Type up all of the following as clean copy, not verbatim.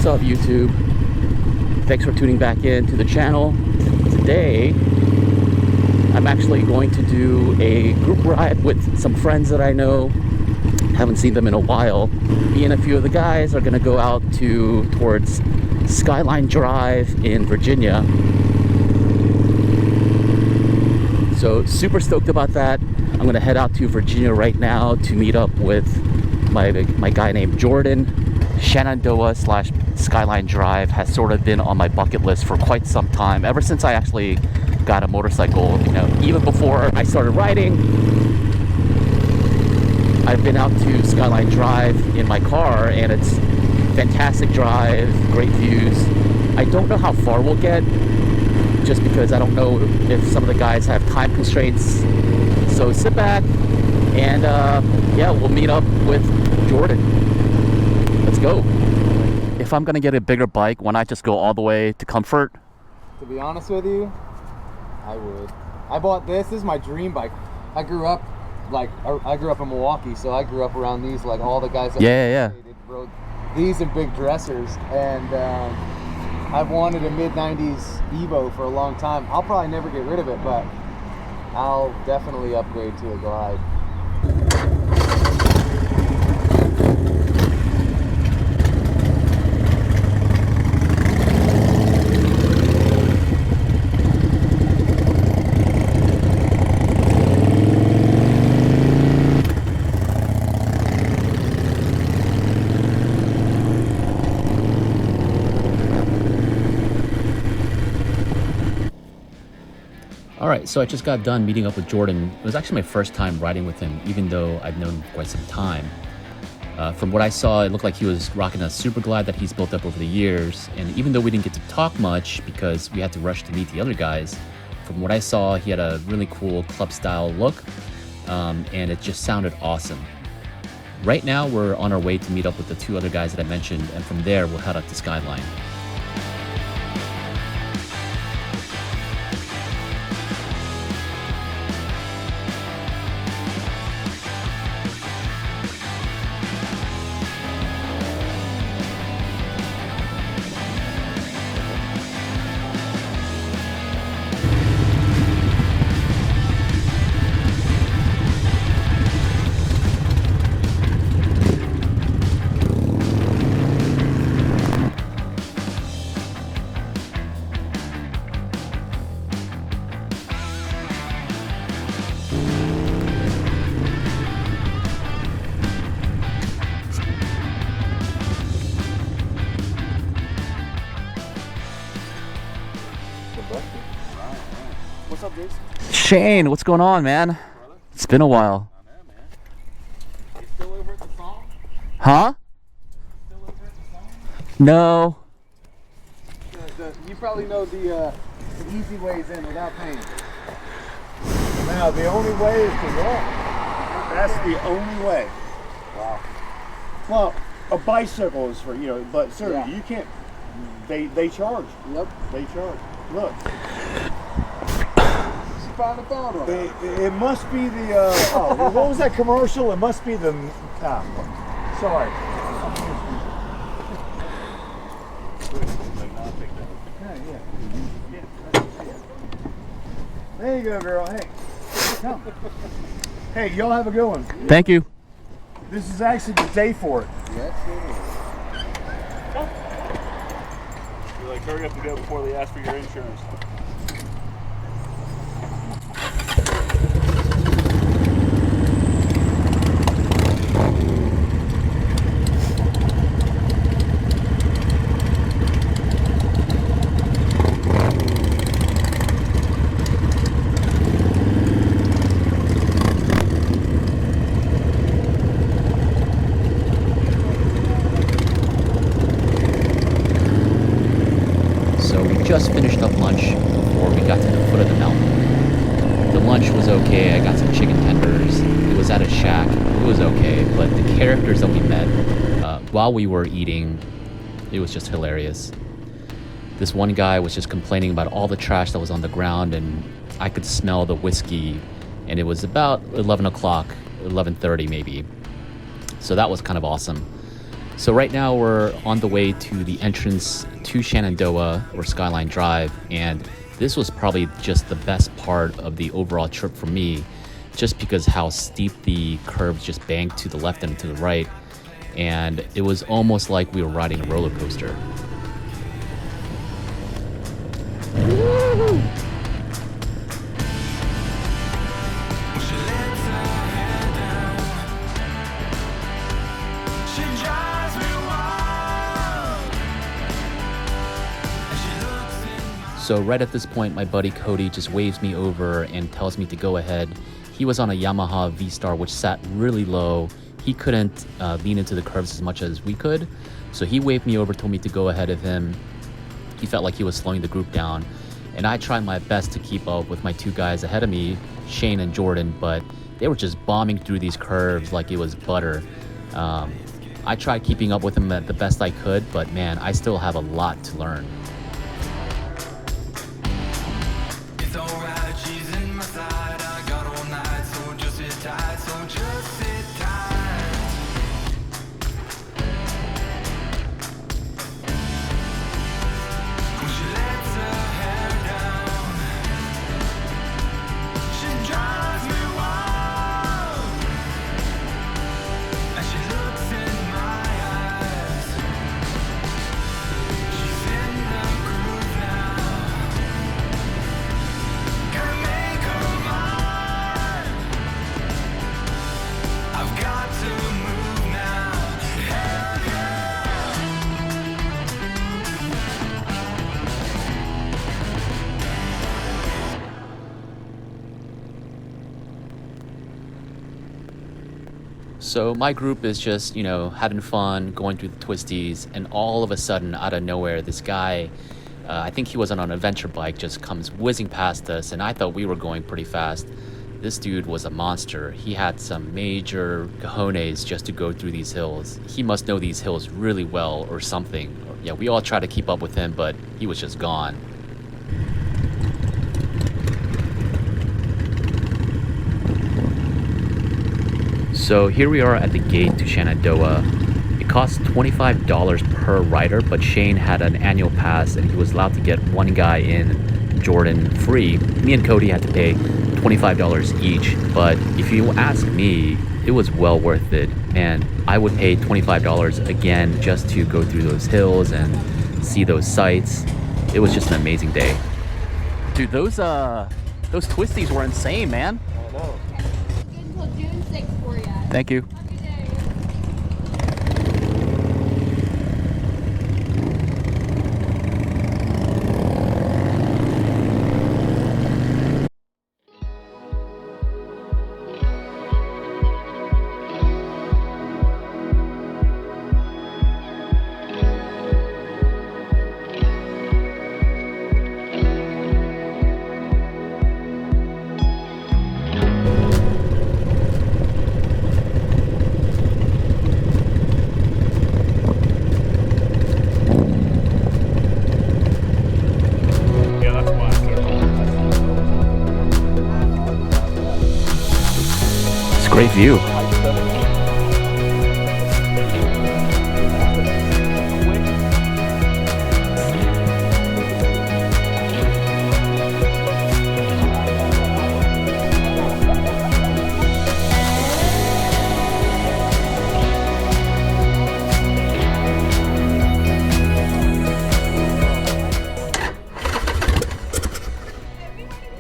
What's up, YouTube? Thanks for tuning back in to the channel. Today I'm actually going to do a group ride with some friends that I know. Haven't seen them in a while. Me and a few of the guys are gonna go out towards Skyline Drive in Virginia. So super stoked about that. I'm gonna head out to Virginia right now to meet up with my guy named Jordan. Shenandoah / Skyline Drive has sort of been on my bucket list for quite some time, ever since I actually got a motorcycle. You know, even before I started riding, I've been out to Skyline Drive in my car, and it's fantastic drive, great views. I don't know how far we'll get, just because I don't know if some of the guys have time constraints. So sit back and yeah, we'll meet up with Jordan. Let's go. If I'm gonna get a bigger bike, why not just go all the way to Comfort? To be honest with you, I would. I bought this. This is my dream bike. I grew up in Milwaukee, so I grew up around these, like all the guys that rode these in big dressers, and I've wanted a mid-90s Evo for a long time. I'll probably never get rid of it, but I'll definitely upgrade to a Glide. Alright, so I just got done meeting up with Jordan. It was actually my first time riding with him, even though I've known him for quite some time. From what I saw, it looked like he was rocking a Super Glide that he's built up over the years, and even though we didn't get to talk much because we had to rush to meet the other guys, from what I saw, he had a really cool club-style look, and it just sounded awesome. Right now, we're on our way to meet up with the two other guys that I mentioned, and from there, we'll head up to Skyline. What's up, Jason? Shane, what's going on, man? It's been a while. I know, man. You still over at the song? Huh? Still over at the song? No. You probably know the easy ways in without pain. Now, the only way is to walk. That's the only way. Wow. Well, a bicycle is for, but sir, Yeah. you can't, they charge. Yep. They charge. Look. Found a phone on it. It must be the, what was that commercial? It must be the, sorry. There you go, girl. Hey, come. Hey, y'all have a good one. Thank you. This is actually the day for it. Yes, You're like, hurry up and go before they ask for your insurance. Just finished up lunch before we got to the foot of the mountain. The lunch was okay. I got some chicken tenders. It was at a shack. It was okay, but the characters that we met while we were eating, it was just hilarious. This one guy was just complaining about all the trash that was on the ground, and I could smell the whiskey, and it was about 11 o'clock, 11:30 maybe. So that was kind of awesome. So right now we're on the way to the entrance to Shenandoah or Skyline Drive, and this was probably just the best part of the overall trip for me, just because how steep the curves just banked to the left and to the right, and it was almost like we were riding a roller coaster. So right at this point, my buddy Cody just waves me over and tells me to go ahead. He was on a Yamaha V-Star, which sat really low. He couldn't lean into the curves as much as we could. So he waved me over, told me to go ahead of him. He felt like he was slowing the group down. And I tried my best to keep up with my two guys ahead of me, Shane and Jordan, but they were just bombing through these curves like it was butter. I tried keeping up with them the best I could, but man, I still have a lot to learn. So my group is just, having fun, going through the twisties, and all of a sudden, out of nowhere, this guy, I think he was on an adventure bike, just comes whizzing past us, and I thought we were going pretty fast. This dude was a monster. He had some major cojones just to go through these hills. He must know these hills really well or something. Yeah, we all tried to keep up with him, but he was just gone. So here we are at the gate to Shenandoah. It costs $25 per rider, but Shane had an annual pass and he was allowed to get one guy in, Jordan, free. Me and Cody had to pay $25 each, but if you ask me, it was well worth it. Man, I would pay $25 again just to go through those hills and see those sights. It was just an amazing day. Dude, those twisties were insane, man. I know. Until June 6th for you. Thank you. Have a good day. Yeah, that's why I put it on. It's a great view.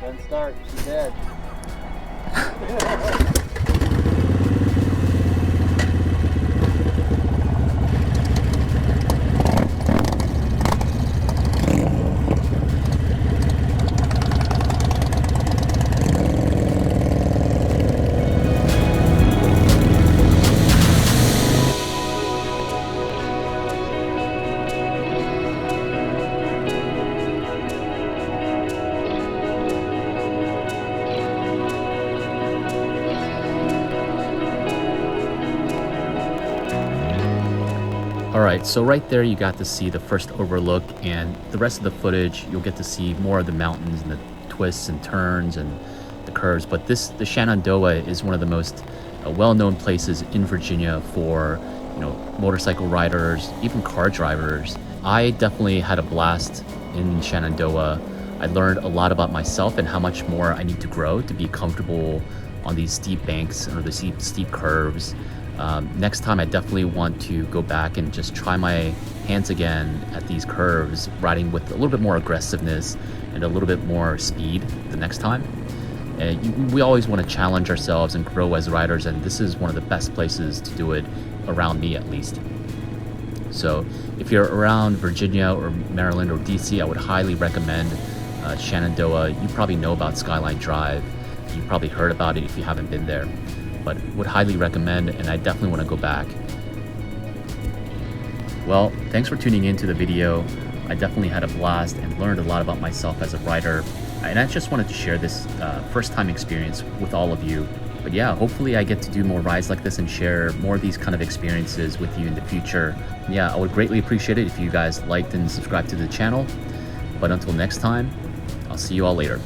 Doesn't start. She's dead. Alright, so right there you got to see the first overlook, and the rest of the footage you'll get to see more of the mountains and the twists and turns and the curves. But the Shenandoah is one of the most well-known places in Virginia for you know, motorcycle riders, even car drivers. I definitely had a blast in Shenandoah. I learned a lot about myself and how much more I need to grow to be comfortable on these steep banks or the steep curves. Next time I definitely want to go back and just try my hands again at these curves, riding with a little bit more aggressiveness and a little bit more speed the next time. We always want to challenge ourselves and grow as riders, and this is one of the best places to do it, around me at least. So if you're around Virginia or Maryland or DC, I would highly recommend Shenandoah. You probably know about Skyline Drive. You probably heard about it if you haven't been there, but would highly recommend, and I definitely want to go back. Well, thanks for tuning into the video. I definitely had a blast and learned a lot about myself as a rider, and I just wanted to share this first time experience with all of you. But yeah, hopefully I get to do more rides like this and share more of these kind of experiences with you in the future. Yeah, I would greatly appreciate it if you guys liked and subscribed to the channel. But until next time, I'll see you all later.